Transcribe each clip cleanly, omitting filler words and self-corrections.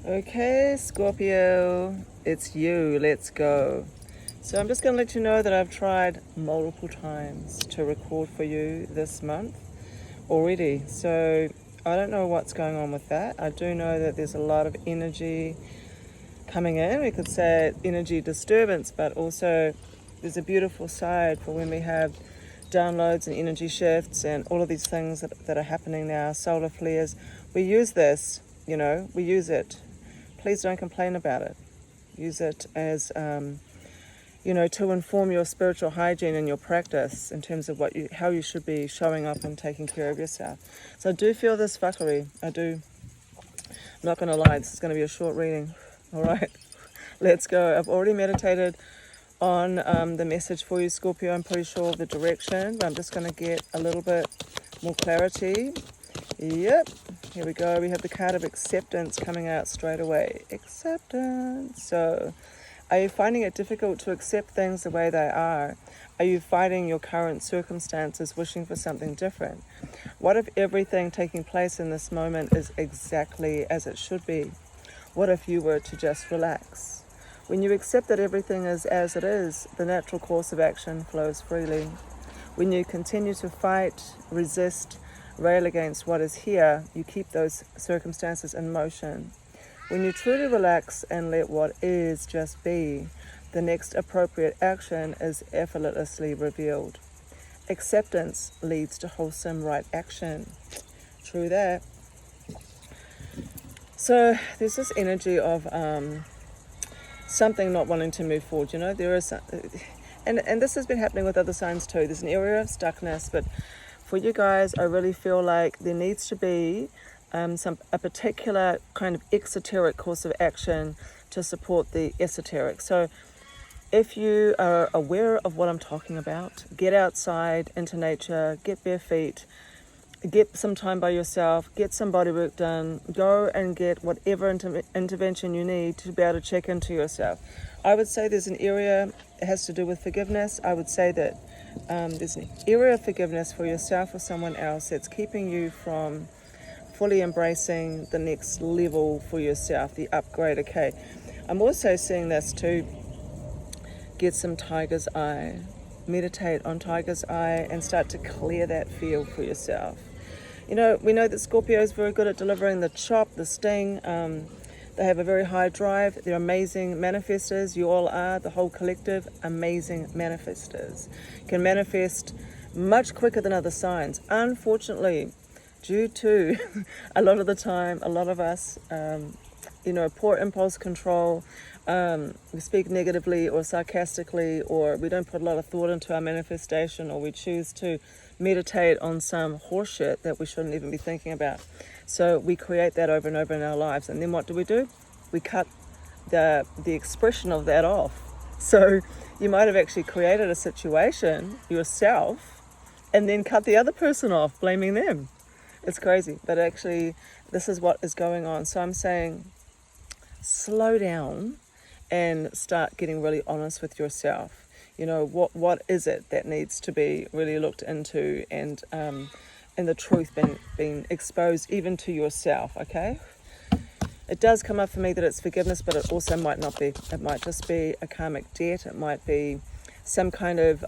Okay, Scorpio, it's you. Let's go. So I'm just going to let you know that I've tried multiple times to record for you this month already. So I don't know what's going on with that. I do know that there's a lot of energy coming in. We could say energy disturbance, but also there's a beautiful side for when we have downloads and energy shifts and all of these things that are happening now, solar flares. We use this, we use it. Please don't complain about it. Use it as, to inform your spiritual hygiene and your practice in terms of how you should be showing up and taking care of yourself. So I do feel this fuckery. I do. I'm not going to lie. This is going to be a short reading. All right, let's go. I've already meditated on the message for you, Scorpio. I'm pretty sure of the direction, but I'm just going to get a little bit more clarity. Yep, here we go. We have the card of acceptance coming out straight away. Acceptance. So, are you finding it difficult to accept things the way they are? Are you fighting your current circumstances, wishing for something different? What if everything taking place in this moment is exactly as it should be? What if you were to just relax? When you accept that everything is as it is, the natural course of action flows freely. When you continue to fight, resist, rail against what is here, you keep those circumstances in motion. When you truly relax and let what is just be, the next appropriate action is effortlessly revealed. Acceptance leads to wholesome right action. True that. So there's this energy of something not wanting to move forward. There is, and this has been happening with other signs too. There's an area of stuckness, but for you guys, I really feel like there needs to be a particular kind of exoteric course of action to support the esoteric. So if you are aware of what I'm talking about, get outside into nature, get bare feet, get some time by yourself, get some body work done, go and get whatever intervention you need to be able to check into yourself. I would say there's an area, it has to do with forgiveness. I would say that there's an area of forgiveness for yourself or someone else that's keeping you from fully embracing the next level for yourself, the upgrade. Okay, I'm also seeing this too. Get some tiger's eye, meditate on tiger's eye and start to clear that field for yourself. We know that Scorpio is very good at delivering the chop, the sting. They have a very high drive. They're amazing manifestors. You all are, the whole collective, amazing manifestors. Can manifest much quicker than other signs. Unfortunately, due to a lot of the time, a lot of us, poor impulse control, we speak negatively or sarcastically, or we don't put a lot of thought into our manifestation, or we choose to meditate on some horseshit that we shouldn't even be thinking about. So we create that over and over in our lives, and then what do? We cut the expression of that off. So you might have actually created a situation yourself and then cut the other person off, blaming them. It's crazy, but actually this is what is going on. So I'm saying slow down and start getting really honest with yourself. What is it that needs to be really looked into, and the truth being exposed even to yourself, okay? It does come up for me that it's forgiveness, but it also might not be. It might just be a karmic debt. It might be some kind of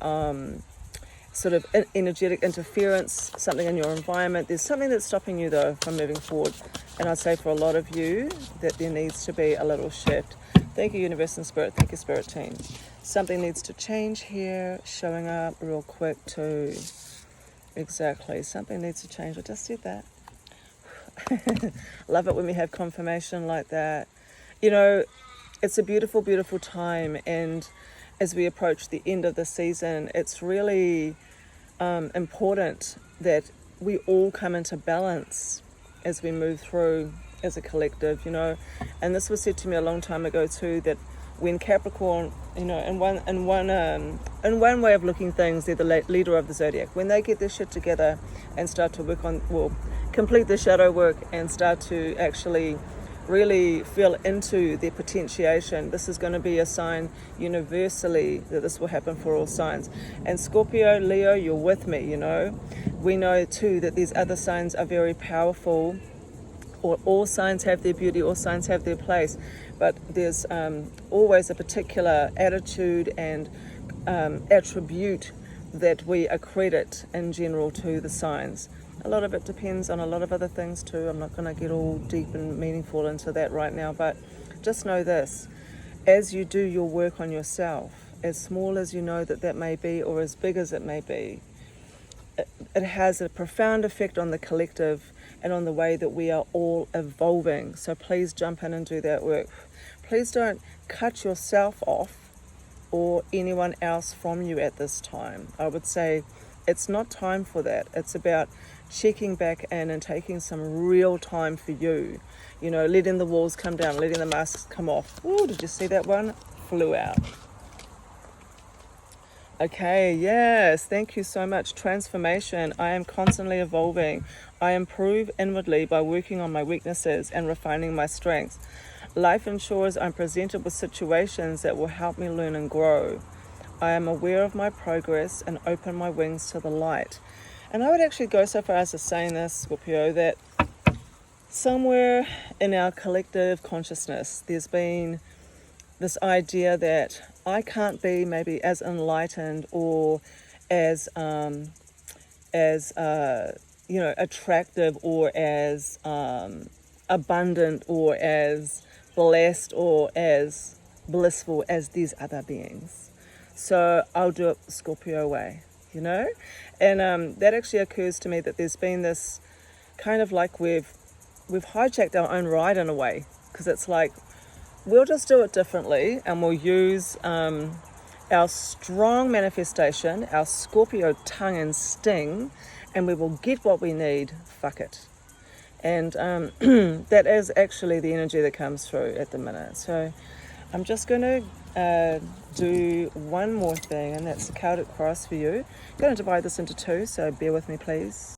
sort of energetic interference, something in your environment. There's something that's stopping you, though, from moving forward. And I'd say for a lot of you that there needs to be a little shift. Thank you, Universe and Spirit. Thank you, Spirit Team. Something needs to change here, showing up real quick too. Exactly. Something needs to change. I just said that. Love it when we have confirmation like that. It's a beautiful, beautiful time. And as we approach the end of the season, it's really important that we all come into balance as we move through as a collective, and this was said to me a long time ago too, that when Capricorn, in one way of looking things, they're the leader of the zodiac. When they get their shit together and start to complete the shadow work and start to actually really feel into their potentiation, this is going to be a sign universally that this will happen for all signs. And Scorpio, Leo, you're with me. We know too that these other signs are very powerful all signs have their beauty, all signs have their place, but there's always a particular attitude and attribute that we accredit in general to the signs. A lot of it depends on a lot of other things too. I'm not going to get all deep and meaningful into that right now, but just know this: as you do your work on yourself, as small as you know that may be, or as big as it may be, it has a profound effect on the collective and on the way that we are all evolving. So please jump in and do that work. Please don't cut yourself off or anyone else from you at this time. I would say it's not time for that. It's about checking back in and taking some real time for you. You know, letting the walls come down, letting the masks come off. Oh, did you see that one? Flew out. Okay, yes, thank you so much. Transformation. I am constantly evolving. I improve inwardly by working on my weaknesses and refining my strengths. Life ensures I'm presented with situations that will help me learn and grow. I am aware of my progress and open my wings to the light. And I would actually go so far as to saying this, Scorpio, that somewhere in our collective consciousness, there's been this idea that I can't be maybe as enlightened or as attractive or as abundant or as blessed or as blissful as these other beings. So I'll do it Scorpio way, you know? And that actually occurs to me that there's been this kind of like we've hijacked our own ride in a way, because it's like we'll just do it differently and we'll use our strong manifestation, our Scorpio tongue and sting, and we will get what we need. Fuck it. And that is actually the energy that comes through at the minute. So I'm just going to do one more thing, and that's the Celtic cross for you. I'm going to divide this into two, so bear with me please.